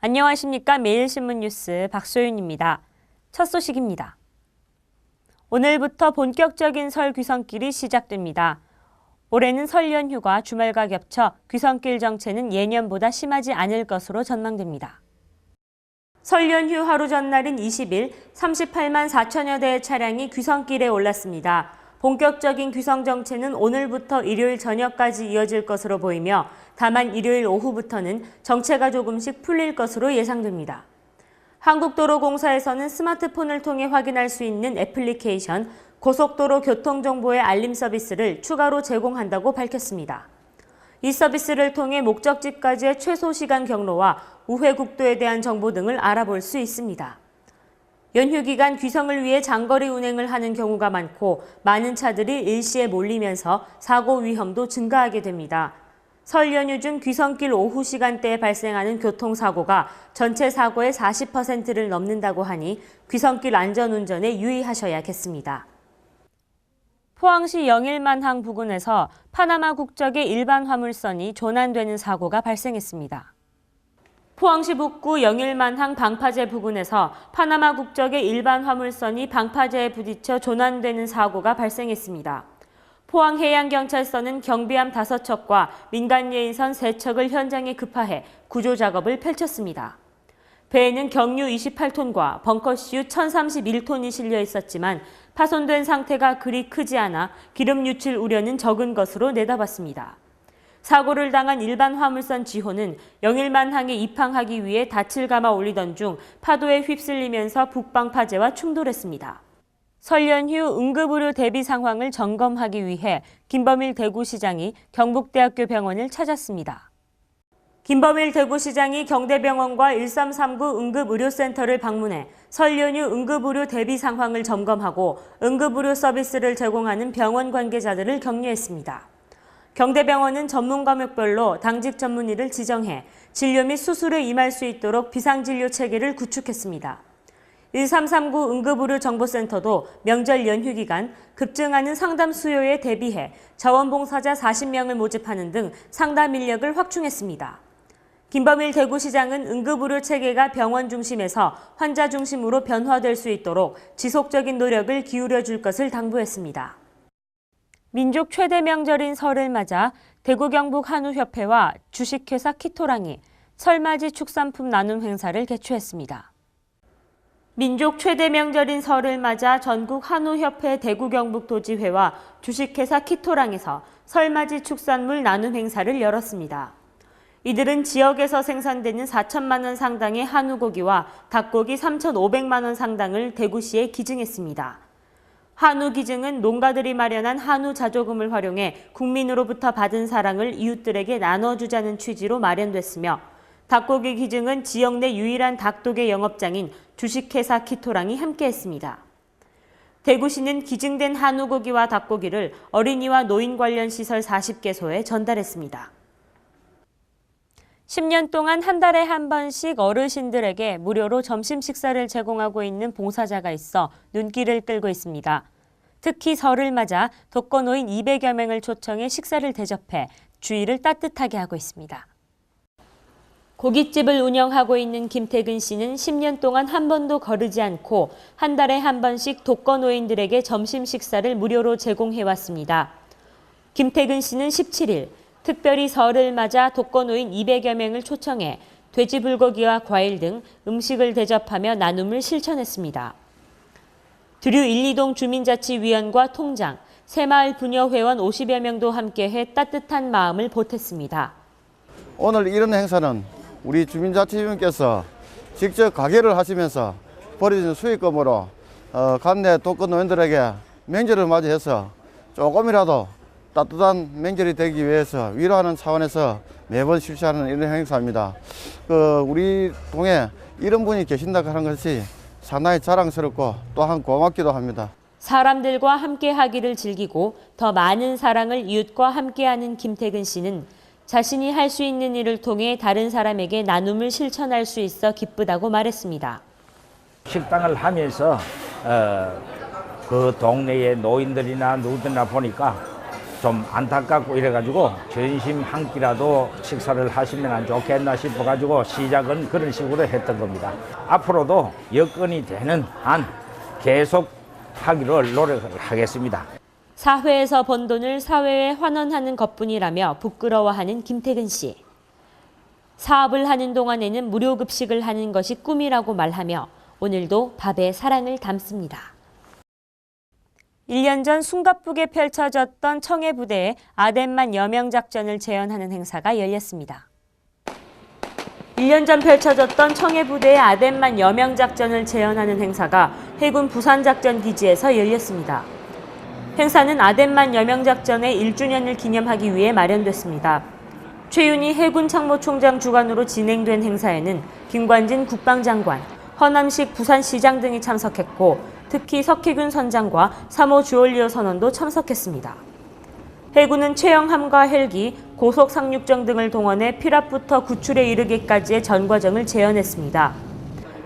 안녕하십니까. 매일신문 뉴스 박소윤입니다. 첫 소식입니다. 오늘부터 본격적인 설 귀성길이 시작됩니다. 올해는 설 연휴가 주말과 겹쳐 귀성길 정체는 예년보다 심하지 않을 것으로 전망됩니다. 설 연휴 하루 전날인 20일 38만 4천여 대의 차량이 귀성길에 올랐습니다. 본격적인 귀성 정체는 오늘부터 일요일 저녁까지 이어질 것으로 보이며 다만 일요일 오후부터는 정체가 조금씩 풀릴 것으로 예상됩니다. 한국도로공사에서는 스마트폰을 통해 확인할 수 있는 애플리케이션 고속도로 교통정보의 알림 서비스를 추가로 제공한다고 밝혔습니다. 이 서비스를 통해 목적지까지의 최소 시간 경로와 우회 국도에 대한 정보 등을 알아볼 수 있습니다. 연휴 기간 귀성을 위해 장거리 운행을 하는 경우가 많고 많은 차들이 일시에 몰리면서 사고 위험도 증가하게 됩니다. 설 연휴 중 귀성길 오후 시간대에 발생하는 교통사고가 전체 사고의 40%를 넘는다고 하니 귀성길 안전운전에 유의하셔야겠습니다. 포항시 영일만항 부근에서 파나마 국적의 일반 화물선이 조난되는 사고가 발생했습니다. 포항시 북구 영일만항 방파제 부근에서 파나마 국적의 일반 화물선이 방파제에 부딪혀 조난되는 사고가 발생했습니다. 포항해양경찰서는 경비함 5척과 민간예인선 3척을 현장에 급파해 구조 작업을 펼쳤습니다. 배에는 경유 28톤과 벙커시유 1031톤이 실려 있었지만 파손된 상태가 그리 크지 않아 기름 유출 우려는 적은 것으로 내다봤습니다. 사고를 당한 일반 화물선 지호는 영일만항에 입항하기 위해 닻을 감아 올리던 중 파도에 휩쓸리면서 북방파제와 충돌했습니다. 설 연휴 응급의료 대비 상황을 점검하기 위해 김범일 대구시장이 경북대학교 병원을 찾았습니다. 김범일 대구시장이 경대병원과 1339 응급의료센터를 방문해 설 연휴 응급의료 대비 상황을 점검하고 응급의료 서비스를 제공하는 병원 관계자들을 격려했습니다. 경대병원은 전문 과목별로 당직 전문의를 지정해 진료 및 수술에 임할 수 있도록 비상진료 체계를 구축했습니다. 1339 응급의료정보센터도 명절 연휴 기간 급증하는 상담 수요에 대비해 자원봉사자 40명을 모집하는 등 상담 인력을 확충했습니다. 김범일 대구시장은 응급의료 체계가 병원 중심에서 환자 중심으로 변화될 수 있도록 지속적인 노력을 기울여 줄 것을 당부했습니다. 민족 최대 명절인 설을 맞아 대구 경북 한우협회와 주식회사 키토랑이 설맞이 축산품 나눔 행사를 개최했습니다. 민족 최대 명절인 설을 맞아 전국 한우협회 대구 경북 도지회와 주식회사 키토랑에서 설맞이 축산물 나눔 행사를 열었습니다. 이들은 지역에서 생산되는 4천만 원 상당의 한우고기와 닭고기 3,500만 원 상당을 대구시에 기증했습니다. 한우 기증은 농가들이 마련한 한우 자조금을 활용해 국민으로부터 받은 사랑을 이웃들에게 나눠주자는 취지로 마련됐으며 닭고기 기증은 지역 내 유일한 닭도개 영업장인 주식회사 키토랑이 함께했습니다. 대구시는 기증된 한우고기와 닭고기를 어린이와 노인 관련 시설 40개소에 전달했습니다. 10년 동안 한 달에 한 번씩 어르신들에게 무료로 점심 식사를 제공하고 있는 봉사자가 있어 눈길을 끌고 있습니다. 특히 설을 맞아 독거노인 200여 명을 초청해 식사를 대접해 주의를 따뜻하게 하고 있습니다. 고깃집을 운영하고 있는 김태근 씨는 10년 동안 한 번도 거르지 않고 한 달에 한 번씩 독거노인들에게 점심 식사를 무료로 제공해왔습니다. 김태근 씨는 17일 특별히 설을 맞아 독거노인 200여 명을 초청해 돼지 불고기와 과일 등 음식을 대접하며 나눔을 실천했습니다. 두류 1, 2동 주민자치위원과 통장, 새마을 부녀회원 50여 명도 함께해 따뜻한 마음을 보탰습니다. 오늘 이런 행사는 우리 주민자치위원께서 직접 가게를 하시면서 벌어진 수익금으로 관내 독거노인들에게 명절을 맞이해서 조금이라도 따뜻한 명절이 되기 위해서 위로하는 차원에서 매번 실시하는 이런 행사입니다. 우리 동에 이런 분이 계신다고 하는 것이 상당히 자랑스럽고 또한 고맙기도 합니다. 사람들과 함께하기를 즐기고 더 많은 사랑을 이웃과 함께하는 김태근 씨는 자신이 할 수 있는 일을 통해 다른 사람에게 나눔을 실천할 수 있어 기쁘다고 말했습니다. 식당을 하면서 그 동네의 노인들이나 누구들이나 보니까 좀 안타깝고 이래가지고 전심 한 끼라도 식사를 하시면 안 좋겠나 싶어가지고 시작은 그런 식으로 했던 겁니다. 앞으로도 여건이 되는 한 계속 하기를 노력을 하겠습니다. 사회에서 번 돈을 사회에 환원하는 것뿐이라며 부끄러워하는 김태근 씨. 사업을 하는 동안에는 무료 급식을 하는 것이 꿈이라고 말하며 오늘도 밥에 사랑을 담습니다. 1년 전 숨가쁘게 펼쳐졌던 청해부대의 아덴만 여명작전을 재현하는 행사가 열렸습니다. 1년 전 펼쳐졌던 청해부대의 아덴만 여명작전을 재현하는 행사가 해군 부산작전기지에서 열렸습니다. 행사는 아덴만 여명작전의 1주년을 기념하기 위해 마련됐습니다. 최윤희 해군 참모총장 주관으로 진행된 행사에는 김관진 국방장관, 허남식 부산시장 등이 참석했고 특히 석희균 선장과 3호 주얼리어 선원도 참석했습니다. 해군은 최영함과 헬기, 고속 상륙정 등을 동원해 피랍부터 구출에 이르기까지의 전 과정을 재현했습니다.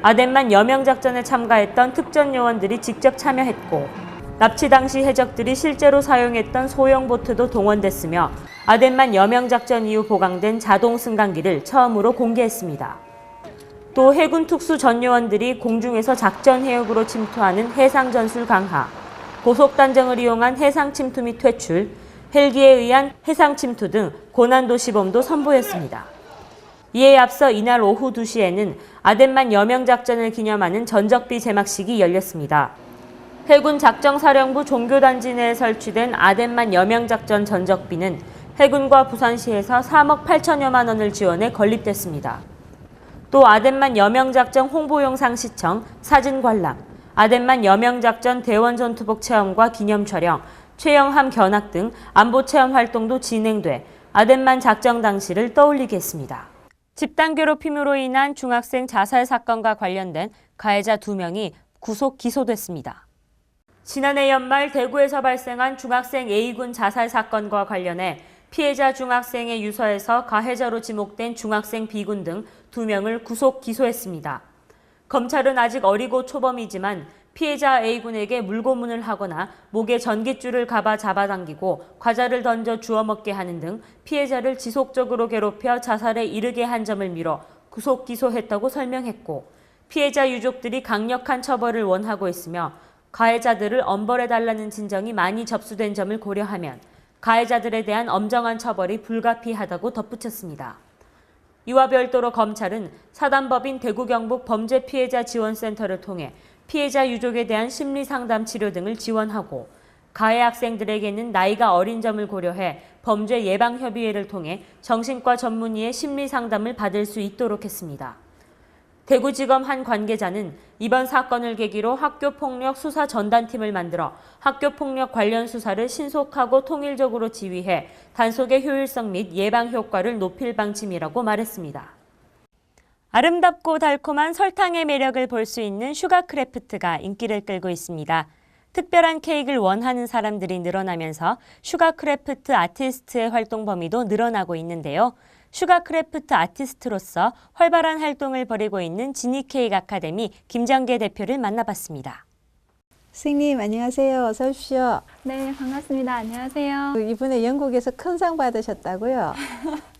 아덴만 여명작전에 참가했던 특전 요원들이 직접 참여했고 납치 당시 해적들이 실제로 사용했던 소형 보트도 동원됐으며 아덴만 여명작전 이후 보강된 자동 승강기를 처음으로 공개했습니다. 또 해군 특수 전 요원들이 공중에서 작전 해역으로 침투하는 해상 전술 강화, 고속 단정을 이용한 해상 침투 및 퇴출, 헬기에 의한 해상 침투 등 고난도 시범도 선보였습니다. 이에 앞서 이날 오후 2시에는 아덴만 여명작전을 기념하는 전적비 제막식이 열렸습니다. 해군 작정사령부 종교단지 내에 설치된 아덴만 여명작전 전적비는 해군과 부산시에서 3억 8천여만 원을 지원해 건립됐습니다. 또 아덴만 여명작전 홍보 영상 시청, 사진 관람, 아덴만 여명작전 대원 전투복 체험과 기념 촬영, 최영함 견학 등 안보 체험 활동도 진행돼 아덴만 작전 당시를 떠올리게 했습니다. 집단 괴롭힘으로 인한 중학생 자살 사건과 관련된 가해자 2명이 구속 기소됐습니다. 지난해 연말 대구에서 발생한 중학생 A군 자살 사건과 관련해 피해자 중학생의 유서에서 가해자로 지목된 중학생 B군 등 2명을 구속 기소했습니다. 검찰은 아직 어리고 초범이지만 피해자 A군에게 물고문을 하거나 목에 전깃줄을 감아 잡아당기고 과자를 던져 주워 먹게 하는 등 피해자를 지속적으로 괴롭혀 자살에 이르게 한 점을 미뤄 구속 기소했다고 설명했고 피해자 유족들이 강력한 처벌을 원하고 있으며 가해자들을 엄벌해달라는 진정이 많이 접수된 점을 고려하면 가해자들에 대한 엄정한 처벌이 불가피하다고 덧붙였습니다. 이와 별도로 검찰은 사단법인 대구경북 범죄피해자 지원센터를 통해 피해자 유족에 대한 심리상담 치료 등을 지원하고 가해 학생들에게는 나이가 어린 점을 고려해 범죄 예방협의회를 통해 정신과 전문의의 심리상담을 받을 수 있도록 했습니다. 대구지검 한 관계자는 이번 사건을 계기로 학교폭력 수사 전단팀을 만들어 학교폭력 관련 수사를 신속하고 통일적으로 지휘해 단속의 효율성 및 예방 효과를 높일 방침이라고 말했습니다. 아름답고 달콤한 설탕의 매력을 볼 수 있는 슈가크래프트가 인기를 끌고 있습니다. 특별한 케이크를 원하는 사람들이 늘어나면서 슈가크래프트 아티스트의 활동 범위도 늘어나고 있는데요. 슈가크래프트 아티스트로서 활발한 활동을 벌이고 있는 지니케이크 아카데미 김정계 대표를 만나봤습니다. 선생님 안녕하세요. 어서 오십시오. 네, 반갑습니다. 안녕하세요. 이번에 영국에서 큰 상 받으셨다고요?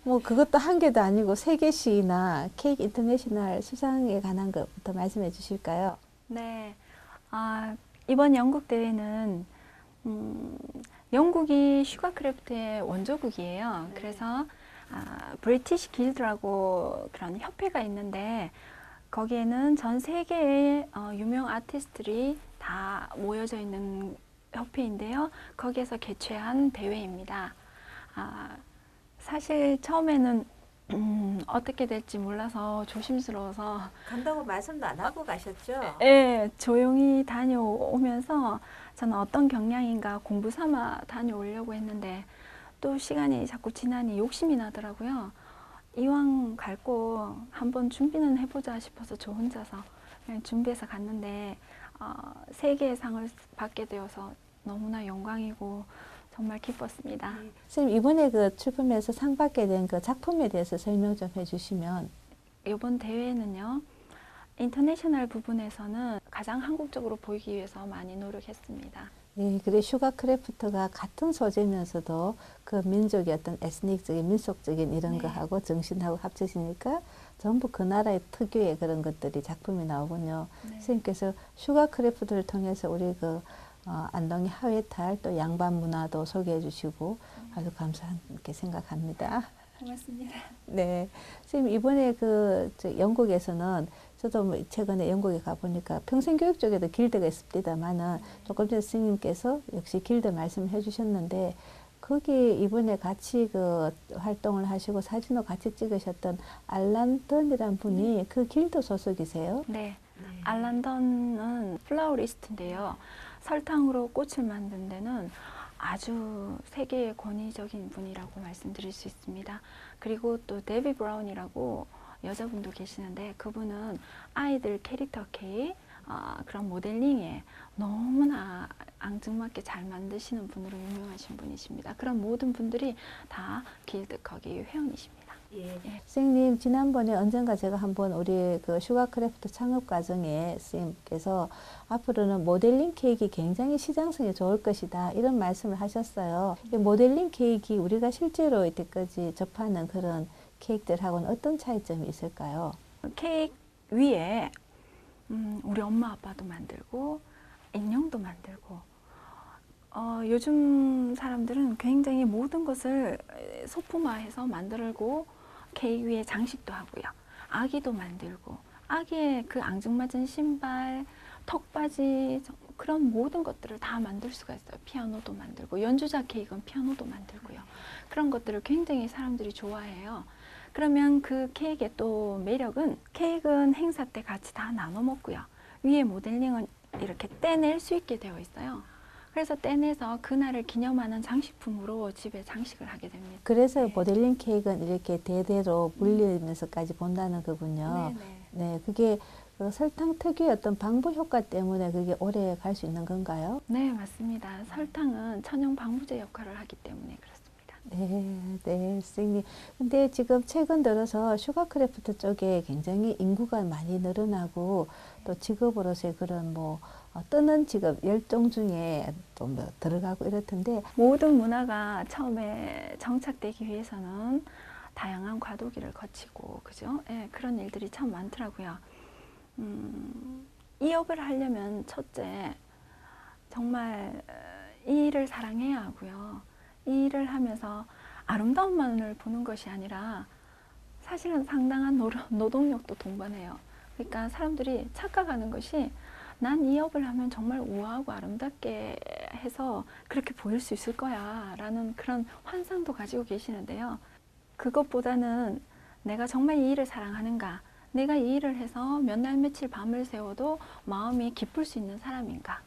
뭐 그것도 한 개도 아니고 3개씩이나 케이크 인터내셔널 수상에 관한 것부터 말씀해 주실까요? 네, 이번 영국 대회는 영국이 슈가크래프트의 원조국이에요. 그래서 브리티시 길드라고 그런 협회가 있는데 거기에는 전 세계의 유명 아티스트들이 다 모여져 있는 협회인데요. 거기에서 개최한 대회입니다. 사실 처음에는 어떻게 될지 몰라서 조심스러워서 간다고 말씀도 안 하고 가셨죠? 네, 조용히 다녀오면서 저는 어떤 경향인가 공부 삼아 다녀오려고 했는데 또 시간이 자꾸 지나니 욕심이 나더라고요. 이왕 갈 거 한번 준비는 해보자 싶어서 저 혼자서 그냥 준비해서 갔는데 세계의 상을 받게 되어서 너무나 영광이고 정말 기뻤습니다. 선생님 이번에 그 출품해서 상 받게 된 그 작품에 대해서 설명 좀 해주시면. 이번 대회는요. 인터내셔널 부분에서는 가장 한국적으로 보이기 위해서 많이 노력했습니다. 예, 그래 슈가 크래프트가 같은 소재면서도 그 민족의 어떤 에스닉적인 민속적인 이런 네. 거하고 정신하고 합쳐지니까 전부 그 나라의 특유의 그런 것들이 작품이 나오군요. 네. 선생님께서 슈가 크래프트를 통해서 우리 그 안동의 하회탈 또 양반 문화도 소개해 주시고 아주 감사하게 생각합니다. 고맙습니다. 네. 선생님, 이번에 영국에서는 저도 뭐 최근에 영국에 가보니까 평생교육 쪽에도 길드가 있습니다만은 조금 전에 스님께서 역시 길드 말씀해 주셨는데 거기 이번에 같이 그 활동을 하시고 사진도 같이 찍으셨던 알란 던이란 분이 그 길드 소속이세요? 네. 알란던은 플라워리스트인데요. 설탕으로 꽃을 만든 데는 아주 세계의 권위적인 분이라고 말씀드릴 수 있습니다. 그리고 또 데비 브라운이라고 여자분도 계시는데 그분은 아이들 캐릭터 케이크 그런 모델링에 너무나 앙증맞게 잘 만드시는 분으로 유명하신 분이십니다. 그런 모든 분들이 다 길드 거기 회원이십니다. 선생님, 지난번에 언젠가 제가 한번 우리 그 슈가크래프트 창업 과정에 선생님께서 앞으로는 모델링 케이크가 굉장히 시장성이 좋을 것이다 이런 말씀을 하셨어요. 이 모델링 케이크 우리가 실제로 이때까지 접하는 그런 케이크들하고는 어떤 차이점이 있을까요? 케이크 위에 우리 엄마 아빠도 만들고 인형도 만들고 요즘 사람들은 굉장히 모든 것을 소품화해서 만들고 케이크 위에 장식도 하고요. 아기도 만들고 아기의 그 앙증맞은 신발, 턱받이 그런 모든 것들을 다 만들 수가 있어요. 피아노도 만들고 연주자 케이크는 피아노도 만들고요. 그런 것들을 굉장히 사람들이 좋아해요. 그러면 그 케이크의 또 매력은 케이크는 행사 때 같이 다 나눠 먹고요. 위에 모델링은 이렇게 떼낼 수 있게 되어 있어요. 그래서 떼내서 그날을 기념하는 장식품으로 집에 장식을 하게 됩니다. 그래서 네. 모델링 케이크는 이렇게 대대로 물리면서까지 본다는 거군요. 네, 그게 그 설탕 특유의 어떤 방부 효과 때문에 그게 오래 갈 수 있는 건가요? 네, 맞습니다. 설탕은 천연 방부제 역할을 하기 때문에 그렇습니다. 네, 네, 선생님. 근데 지금 최근 들어서 슈가크래프트 쪽에 굉장히 인구가 많이 늘어나고 또 직업으로서의 그런 뭐 뜨는 직업 열종 중에 또 뭐 들어가고 이렇던데 모든 문화가 처음에 정착되기 위해서는 다양한 과도기를 거치고 그죠? 예, 그런 일들이 참 많더라고요. 이 업을 하려면 첫째 정말 이 일을 사랑해야 하고요. 이 일을 하면서 아름다움만을 보는 것이 아니라 사실은 상당한 노동력도 동반해요. 그러니까 사람들이 착각하는 것이 난 이 업을 하면 정말 우아하고 아름답게 해서 그렇게 보일 수 있을 거야 라는 그런 환상도 가지고 계시는데요. 그것보다는 내가 정말 이 일을 사랑하는가, 내가 이 일을 해서 몇 날 며칠 밤을 새워도 마음이 기쁠 수 있는 사람인가,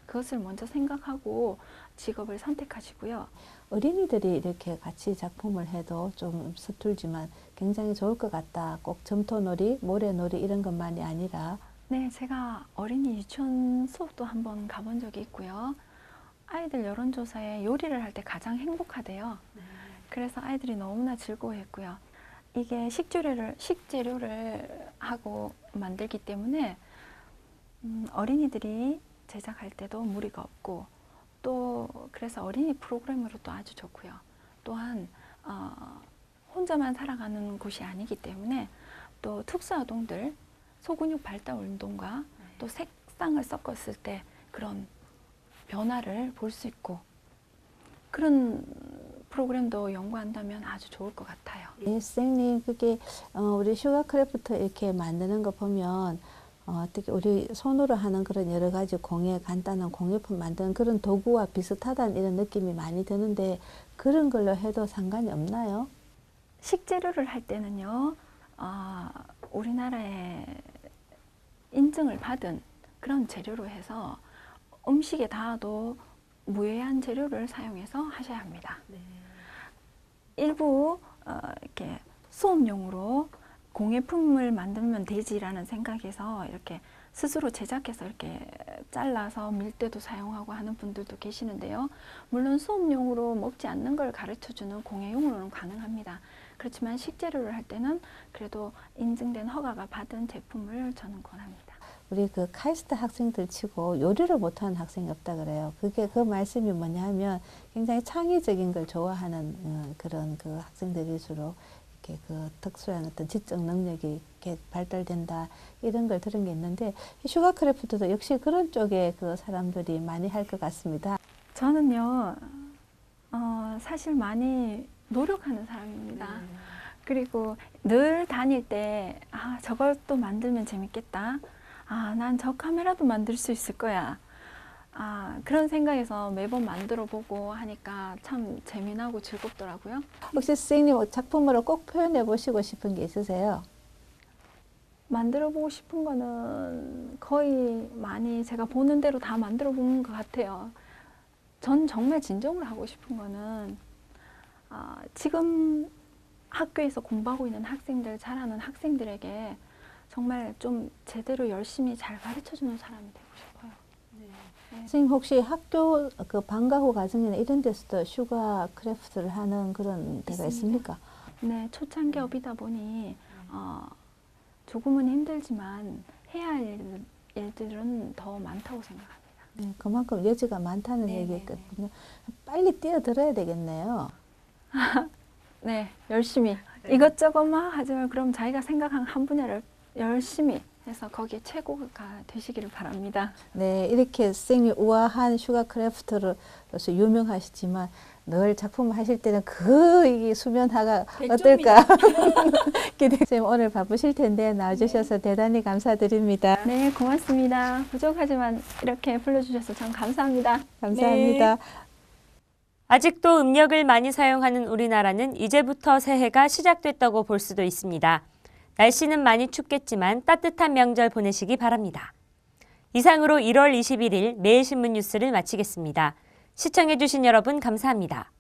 그것을 먼저 생각하고 직업을 선택하시고요. 어린이들이 이렇게 같이 작품을 해도 좀 서툴지만 굉장히 좋을 것 같다. 꼭 점토놀이, 모래놀이 이런 것만이 아니라 네, 제가 어린이 유치원 수업도 한번 가본 적이 있고요. 아이들 여론조사에 요리를 할 때 가장 행복하대요. 그래서 아이들이 너무나 즐거워했고요. 이게 식재료를 하고 만들기 때문에 어린이들이 제작할 때도 무리가 없고 또 그래서 어린이 프로그램으로 또 아주 좋고요. 또한 혼자만 살아가는 곳이 아니기 때문에 또 특수아동들 소근육 발달 운동과 또 색상을 섞었을 때 그런 변화를 볼 수 있고 그런 프로그램도 연구한다면 아주 좋을 것 같아요. 예, 선생님 그게 우리 슈가크래프트 이렇게 만드는 거 보면 어떻게 우리 손으로 하는 그런 여러 가지 간단한 공예품 만드는 그런 도구와 비슷하다는 이런 느낌이 많이 드는데 그런 걸로 해도 상관이 없나요? 식재료를 할 때는요, 우리나라에 인증을 받은 그런 재료로 해서 음식에 닿아도 무해한 재료를 사용해서 하셔야 합니다. 일부 이렇게 수업용으로 공예품을 만들면 되지라는 생각에서 이렇게 스스로 제작해서 이렇게 잘라서 밀 때도 사용하고 하는 분들도 계시는데요. 물론 수업용으로 먹지 않는 걸 가르쳐주는 공예용으로는 가능합니다. 그렇지만 식재료를 할 때는 그래도 인증된 허가가 받은 제품을 저는 권합니다. 우리 그 카이스트 학생들 치고 요리를 못하는 학생이 없다 그래요. 그게 그 말씀이 뭐냐 하면 굉장히 창의적인 걸 좋아하는 그런 그 학생들일수록 이렇게 그 특수한 어떤 지적 능력이 이렇게 발달된다 이런 걸 들은 게 있는데 슈가크래프트도 역시 그런 쪽에 그 사람들이 많이 할 것 같습니다. 저는요, 사실 많이 노력하는 사람입니다. 그리고 늘 다닐 때, 저걸 또 만들면 재밌겠다. 난 저 카메라도 만들 수 있을 거야. 그런 생각에서 매번 만들어 보고 하니까 참 재미나고 즐겁더라고요. 혹시 선생님 작품으로 꼭 표현해 보시고 싶은 게 있으세요? 만들어 보고 싶은 거는 거의 많이 제가 보는 대로 다 만들어 보는 것 같아요. 전 정말 진정으로 하고 싶은 거는 지금 학교에서 공부하고 있는 학생들, 잘하는 학생들에게 정말 좀 제대로 열심히 잘 가르쳐주는 사람이 되고 싶어요. 선생님 혹시 학교 그 방과 후 과정이나 이런 데서도 슈가 크래프트를 하는 그런 데가 있습니까? 네, 초창기업이다 보니 조금은 힘들지만 해야 할 일들은 더 많다고 생각합니다. 네, 그만큼 여지가 많다는 네, 얘기였거든요. 빨리 뛰어들어야 되겠네요. 네, 열심히 이것저것 막 하지 말고 그럼 자기가 생각한 한 분야를 열심히 해서 거기에 최고가 되시기를 바랍니다. 네, 이렇게 선생님이 우아한 슈가 크래프터로서 유명하시지만 늘 작품을 하실 때는 이 수면화가 어떨까 기대. 선생님 오늘 바쁘실 텐데 나와주셔서 대단히 감사드립니다. 네, 고맙습니다. 부족하지만 이렇게 불러주셔서 참 감사합니다. 감사합니다. 아직도 음력을 많이 사용하는 우리나라는 이제부터 새해가 시작됐다고 볼 수도 있습니다. 날씨는 많이 춥겠지만 따뜻한 명절 보내시기 바랍니다. 이상으로 1월 21일 매일신문 뉴스를 마치겠습니다. 시청해주신 여러분 감사합니다.